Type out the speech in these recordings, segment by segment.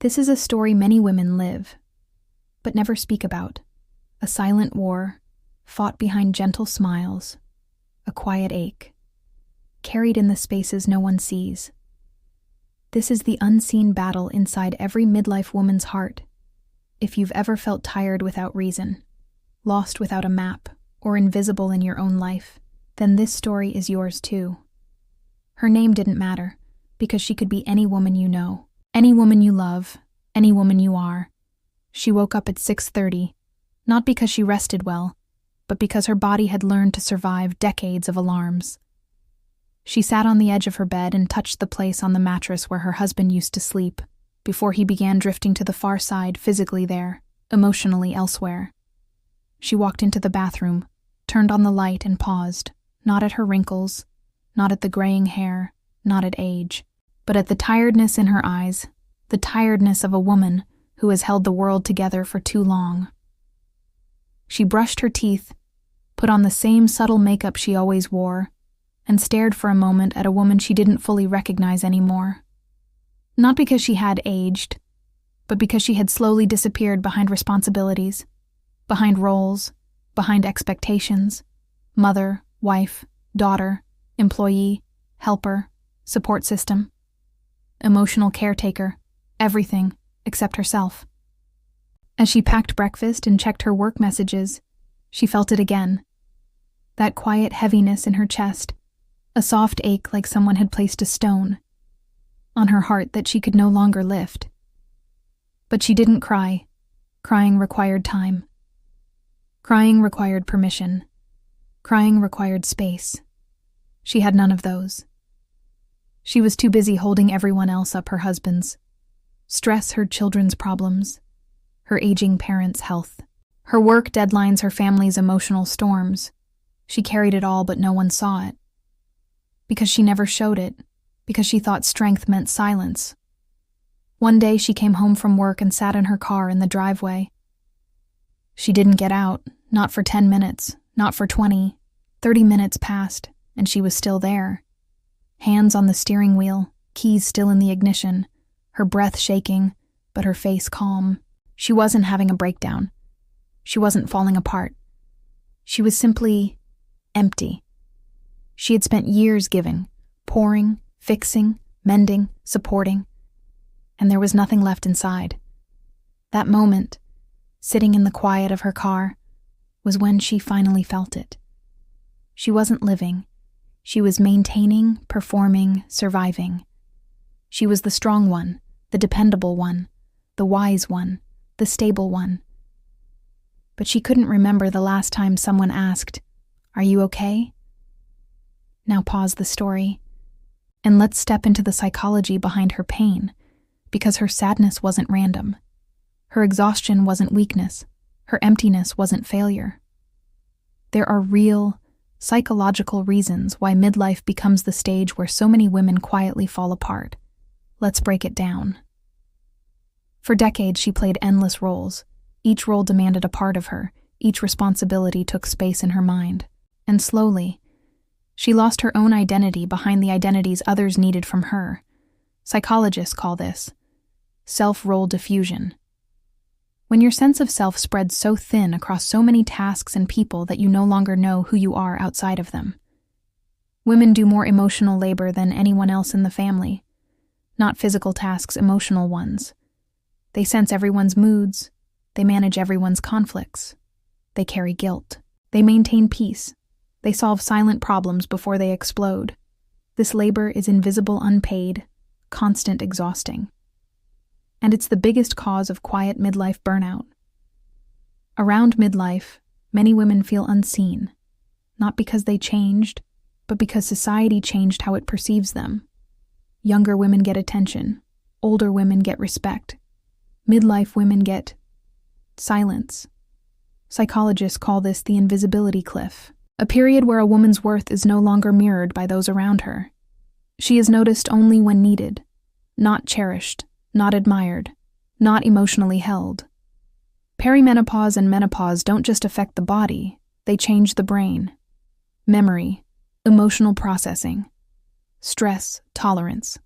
This is a story many women live, but never speak about. A silent war, fought behind gentle smiles, a quiet ache, carried in the spaces no one sees. This is the unseen battle inside every midlife woman's heart. If you've ever felt tired without reason, lost without a map, or invisible in your own life, then this story is yours too. Her name didn't matter, because she could be any woman you know, any woman you love, any woman you are. She woke up at 6:30, not because she rested well, but because her body had learned to survive decades of alarms. She sat on the edge of her bed and touched the place on the mattress where her husband used to sleep, before he began drifting to the far side, physically there, emotionally elsewhere. She walked into the bathroom, turned on the light and paused, not at her wrinkles, not at the graying hair, not at age, but at the tiredness in her eyes, the tiredness of a woman who has held the world together for too long. She brushed her teeth, put on the same subtle makeup she always wore, and stared for a moment at a woman she didn't fully recognize anymore. Not because she had aged, but because she had slowly disappeared behind responsibilities, behind roles, behind expectations, mother, wife, daughter, employee, helper, support system, emotional caretaker, everything except herself. As she packed breakfast and checked her work messages, she felt it again. That quiet heaviness in her chest, a soft ache like someone had placed a stone on her heart that she could no longer lift. But she didn't cry. Crying required time. Crying required permission. Crying required space. She had none of those. She was too busy holding everyone else up her husband's. Stress, her children's problems, her aging parents' health, her work deadlines, her family's emotional storms. She carried it all, but no one saw it. Because she never showed it, because she thought strength meant silence. One day she came home from work and sat in her car in the driveway. She didn't get out, not for 10 minutes, not for 20. 30 minutes passed, and she was still there. Hands on the steering wheel, keys still in the ignition, her breath shaking, but her face calm. She wasn't having a breakdown. She wasn't falling apart. She was simply empty. She had spent years giving, pouring, fixing, mending, supporting, and there was nothing left inside. That moment, sitting in the quiet of her car, was when she finally felt it. She wasn't living. She was maintaining, performing, surviving. She was the strong one, the dependable one, the wise one, the stable one. But she couldn't remember the last time someone asked, "Are you okay?" Now pause the story, and let's step into the psychology behind her pain, because her sadness wasn't random. Her exhaustion wasn't weakness. Her emptiness wasn't failure. There are real, psychological reasons why midlife becomes the stage where so many women quietly fall apart. Let's break it down. For decades, she played endless roles. Each role demanded a part of her. Each responsibility took space in her mind. And slowly, she lost her own identity behind the identities others needed from her. Psychologists call this self-role diffusion. When your sense of self spreads so thin across so many tasks and people that you no longer know who you are outside of them. Women do more emotional labor than anyone else in the family. Not physical tasks, emotional ones. They sense everyone's moods. They manage everyone's conflicts. They carry guilt. They maintain peace. They solve silent problems before they explode. This labor is invisible, unpaid, constant, exhausting. And it's the biggest cause of quiet midlife burnout. Around midlife, many women feel unseen, not because they changed, but because society changed how it perceives them. Younger women get attention. Older women get respect. Midlife women get silence. Psychologists call this the invisibility cliff, a period where a woman's worth is no longer mirrored by those around her. She is noticed only when needed, not cherished, not admired, not emotionally held. Perimenopause and menopause don't just affect the body, they change the brain. Memory, emotional processing, stress, tolerance,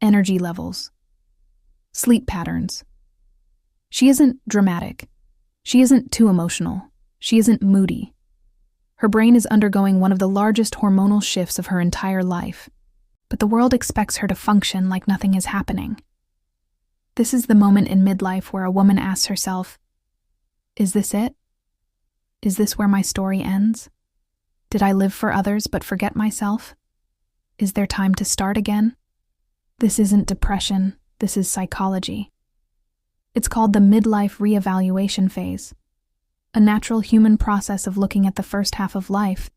energy levels. sleep patterns. She isn't dramatic. She isn't too emotional. She isn't moody. Her brain is undergoing one of the largest hormonal shifts of her entire life, but the world expects her to function like nothing is happening. This is the moment in midlife where a woman asks herself, is this it? Is this where my story ends? Did I live for others but forget myself? Is there time to start again? This isn't depression, this is psychology. It's called the midlife reevaluation phase, a natural human process of looking at the first half of life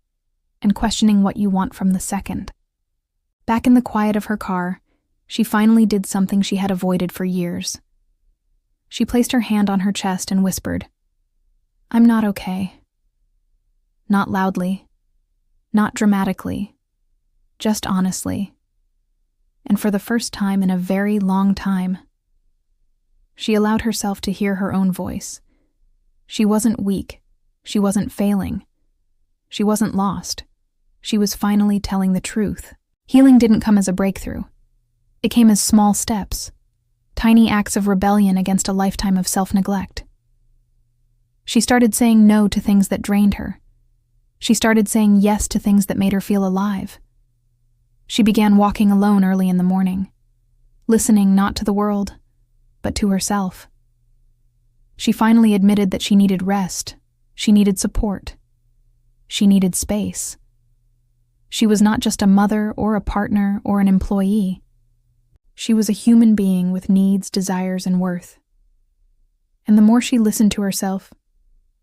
and questioning what you want from the second. Back in the quiet of her car, she finally did something she had avoided for years. She placed her hand on her chest and whispered, "I'm not okay." Not loudly, not dramatically, just honestly. And for the first time in a very long time, she allowed herself to hear her own voice. She wasn't weak. She wasn't failing. She wasn't lost. She was finally telling the truth. Healing didn't come as a breakthrough. It came as small steps, tiny acts of rebellion against a lifetime of self-neglect. She started saying no to things that drained her. She started saying yes to things that made her feel alive. She began walking alone early in the morning, listening not to the world, but to herself. She finally admitted that she needed rest, she needed support, she needed space. She was not just a mother or a partner or an employee. She was a human being with needs, desires, and worth. And the more she listened to herself,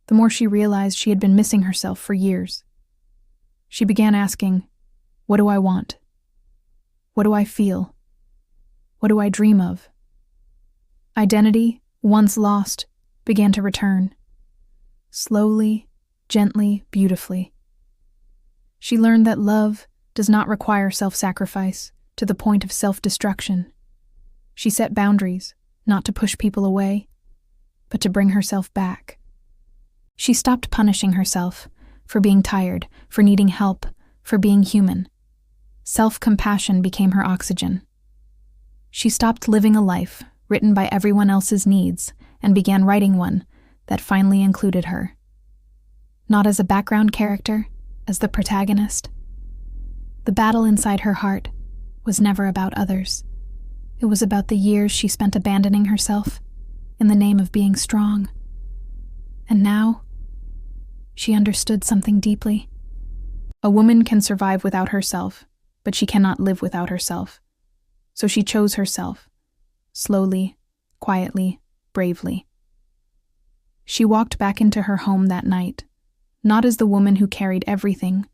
the more she realized she had been missing herself for years. She began asking, what do I want? What do I feel? What do I dream of? Identity, once lost, began to return. Slowly, gently, beautifully. She learned that love does not require self-sacrifice to the point of self-destruction. She set boundaries, not to push people away, but to bring herself back. She stopped punishing herself for being tired, for needing help, for being human. Self-compassion became her oxygen. She stopped living a life written by everyone else's needs and began writing one that finally included her. Not as a background character, as the protagonist. The battle inside her heart was never about others. It was about the years she spent abandoning herself in the name of being strong. And now, she understood something deeply. A woman can survive without herself, but she cannot live without herself. So she chose herself, slowly, quietly, bravely. She walked back into her home that night, not as the woman who carried everything,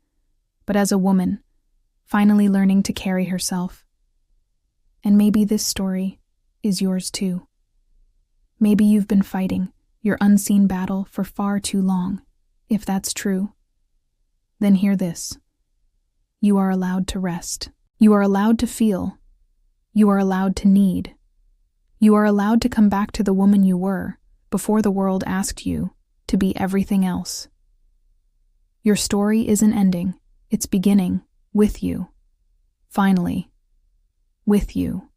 but as a woman, finally learning to carry herself. And maybe this story is yours too. Maybe you've been fighting your unseen battle for far too long. If that's true, then hear this. You are allowed to rest. You are allowed to feel. You are allowed to need. You are allowed to come back to the woman you were before the world asked you to be everything else. Your story isn't ending, it's beginning with you. Finally, with you.